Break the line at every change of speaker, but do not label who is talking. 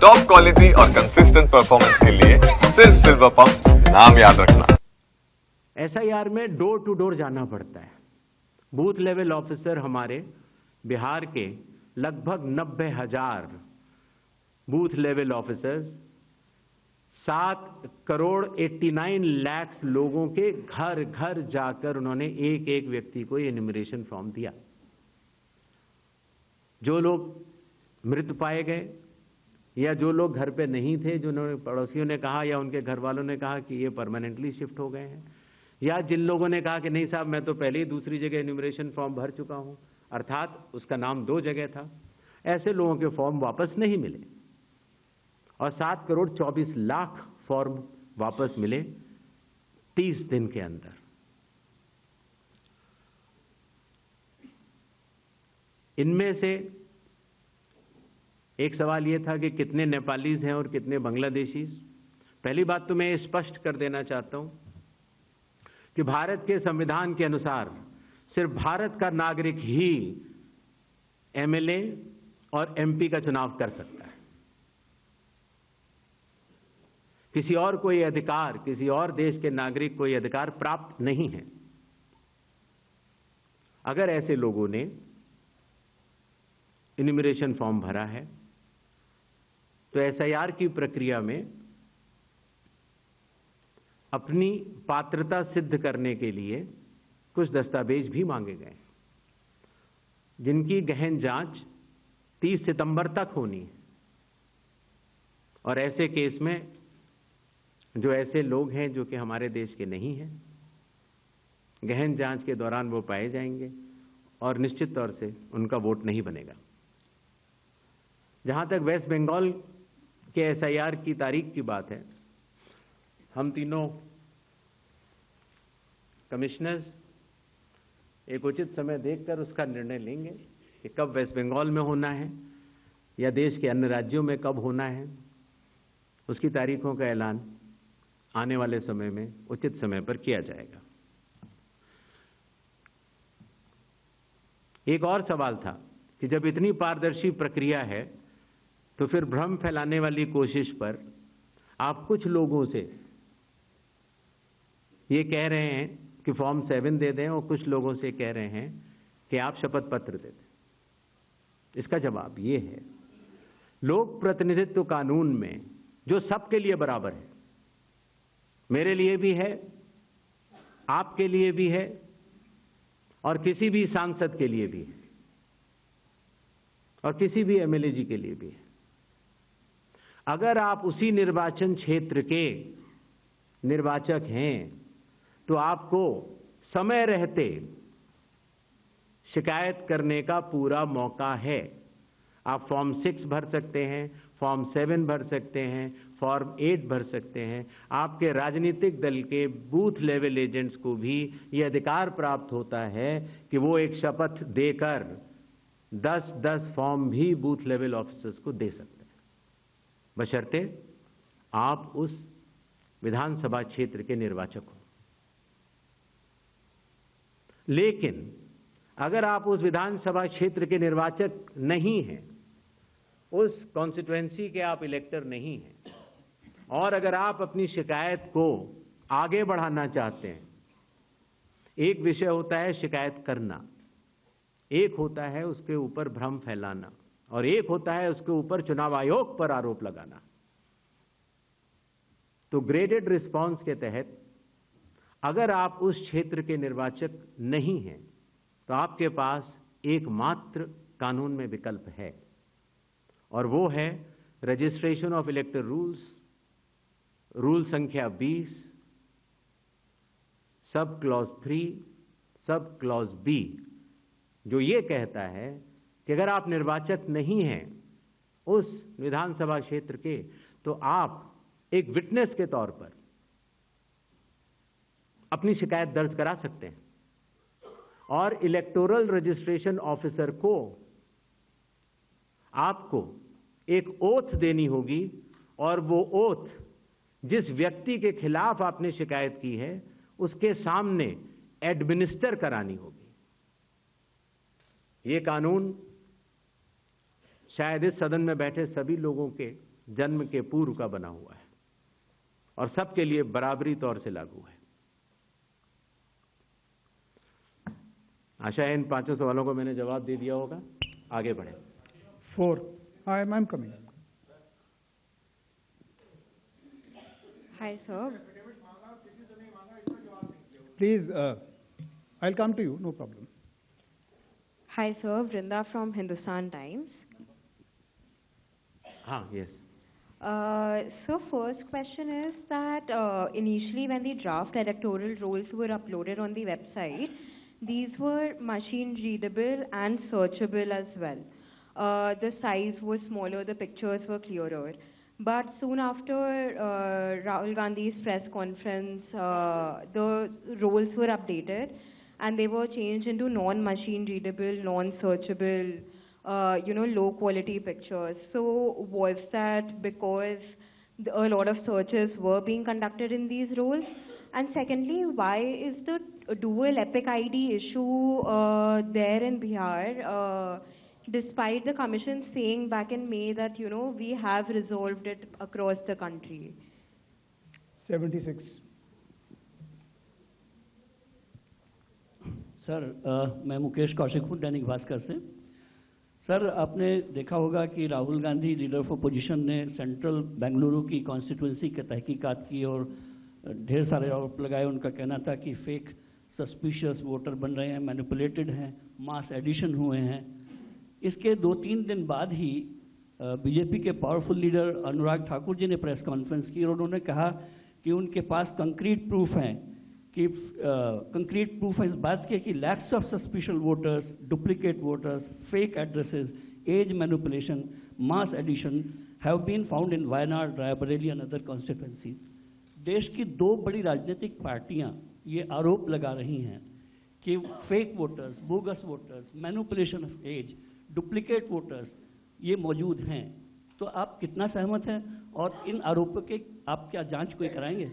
Top quality और consistent performance के लिए सिर्फ सिल्वर पंप नाम याद रखना।
SIR में डोर टू डोर जाना पड़ता है। बूथ लेवल ऑफिसर हमारे बिहार के लगभग 90,000 booth level officers 7 crore 89 lakh लोगों के घर घर जाकर उन्होंने एक एक व्यक्ति को ये एन्यूमरेशन फॉर्म दिया। जो लोग मृत पाए गए या जो लोग घर पे नहीं थे, जिन्होंने पड़ोसियों ने कहा या उनके घर वालों ने कहा कि ये परमानेंटली शिफ्ट हो गए हैं, या जिन लोगों ने कहा कि नहीं साहब मैं तो पहले ही दूसरी जगह एन्यूमरेशन फॉर्म भर चुका हूं, अर्थात उसका नाम 2 जगह था, ऐसे लोगों के फॉर्म वापस नहीं मिले और 7 करोड़ 24 लाख फॉर्म वापस मिले 30 दिन के अंदर। इनमें से एक सवाल यह था कि कितने नेपालीज हैं और कितने बांग्लादेशीज। पहली बात तो मैं ये स्पष्ट कर देना चाहता हूं कि भारत के संविधान के अनुसार सिर्फ भारत का नागरिक ही MLA और MP का चुनाव कर सकता है। किसी और कोई अधिकार, किसी और देश के नागरिक को यह अधिकार प्राप्त नहीं है। अगर ऐसे लोगों ने एन्यूमरेशन फॉर्म भरा है तो SIR की प्रक्रिया में अपनी पात्रता सिद्ध करने के लिए कुछ दस्तावेज भी मांगे गए, जिनकी गहन जांच 30 सितंबर तक होनी है। और ऐसे केस में जो ऐसे लोग हैं जो कि हमारे देश के नहीं हैं, गहन जांच के दौरान वो पाए जाएंगे और निश्चित तौर से उनका वोट नहीं बनेगा। जहां तक वेस्ट बंगाल के SIR की तारीख की बात है, हम तीनों कमिश्नर्स एक उचित समय देखकर उसका निर्णय लेंगे कि कब वेस्ट बंगाल में होना है या देश के अन्य राज्यों में कब होना है। उसकी तारीखों का ऐलान आने वाले समय में उचित समय पर किया जाएगा। एक और सवाल था कि जब इतनी पारदर्शी प्रक्रिया है तो फिर भ्रम फैलाने वाली कोशिश पर आप कुछ लोगों से ये कह रहे हैं कि फॉर्म 7 दे दें और कुछ लोगों से कह रहे हैं कि आप शपथ पत्र दे दें। इसका जवाब ये है, लोक प्रतिनिधित्व कानून में जो सबके लिए बराबर है, मेरे लिए भी है, आपके लिए भी है और किसी भी सांसद के लिए भी है और किसी भी MLA जी के लिए भी है। अगर आप उसी निर्वाचन क्षेत्र के निर्वाचक हैं तो आपको समय रहते शिकायत करने का पूरा मौका है। आप फॉर्म 6 भर सकते हैं, फॉर्म 7 भर सकते हैं, फॉर्म 8 भर सकते हैं। आपके राजनीतिक दल के बूथ लेवल एजेंट्स को भी ये अधिकार प्राप्त होता है कि वो एक शपथ देकर 10-10 फॉर्म भी बूथ लेवल ऑफिसर्स को दे सकते हैं, बशर्ते आप उस विधानसभा क्षेत्र के निर्वाचक हो। लेकिन अगर आप उस विधानसभा क्षेत्र के निर्वाचक नहीं हैं, उस कॉन्स्टिट्यूएंसी के आप इलेक्टर नहीं हैं, और अगर आप अपनी शिकायत को आगे बढ़ाना चाहते हैं, एक विषय होता है शिकायत करना, एक होता है उसके ऊपर भ्रम फैलाना, और एक होता है उसके ऊपर चुनाव आयोग पर आरोप लगाना। तो ग्रेडेड रिस्पांस के तहत अगर आप उस क्षेत्र के निर्वाचक नहीं हैं तो आपके पास एकमात्र कानून में विकल्प है, और वो है रजिस्ट्रेशन ऑफ इलेक्टर रूल्स, रूल संख्या 20, sub clause 3, sub clause B, जो ये कहता है कि अगर आप निर्वाचक नहीं हैं उस विधानसभा क्षेत्र के, तो आप एक विटनेस के तौर पर अपनी शिकायत दर्ज करा सकते हैं, और इलेक्टोरल रजिस्ट्रेशन ऑफिसर को आपको एक ओथ देनी होगी, और वो ओथ जिस व्यक्ति के खिलाफ आपने शिकायत की है उसके सामने एडमिनिस्टर करानी होगी। ये कानून शायद इस सदन में बैठे सभी लोगों के जन्म के पूर्व का बना हुआ है और सबके लिए बराबरी तौर से लागू है। आशा है इन 5 सवालों को मैंने जवाब दे दिया होगा। आगे बढ़े।
4. I'm coming.
Hi, sir.
Please, I'll come to you, no problem.
Hi, sir. Vrinda from Hindustan Times.
Yes.
So first question is that initially when the draft electoral rolls were uploaded on the website, these were machine readable and searchable as well. The size was smaller, the pictures were clearer. But soon after Rahul Gandhi's press conference, the rolls were updated and they were changed into non-machine readable, non-searchable, low quality pictures. So was that because a lot of searches were being conducted in these rolls? And secondly, why is the dual epic ID issue there in Bihar? Despite the commission saying back in May that, we have resolved it across the country.
76.
Sir, मैं मुकेश कौशिक हूँ दैनिक भास्कर से। Sir, आपने देखा होगा कि Rahul Gandhi leader of opposition ने central Bengaluru की constituency के तहकीकात की और ढेर सारे आरोप लगाए। उनका कहना था कि फेक सस्पिशियस वोटर बन रहे हैं, मैनिपुलेटेड हैं, मास एडिशन हुए हैं। इसके 2-3 दिन बाद ही बीजेपी के पावरफुल लीडर अनुराग ठाकुर जी ने प्रेस कॉन्फ्रेंस की और उन्होंने कहा कि उनके पास कंक्रीट प्रूफ हैं कि कंक्रीट प्रूफ है इस बात के कि lakhs of suspicious voters, duplicate voters, fake addresses, age manipulation, mass addition have been found in Wayanad, Raebareli and other constituencies. देश की 2 बड़ी राजनीतिक पार्टियां ये आरोप लगा रही हैं कि fake voters, bogus voters, manipulation of age, duplicate voters ये मौजूद हैं। तो आप कितना सहमत हैं और इन आरोपों के आप क्या जांच कोई कराएंगे?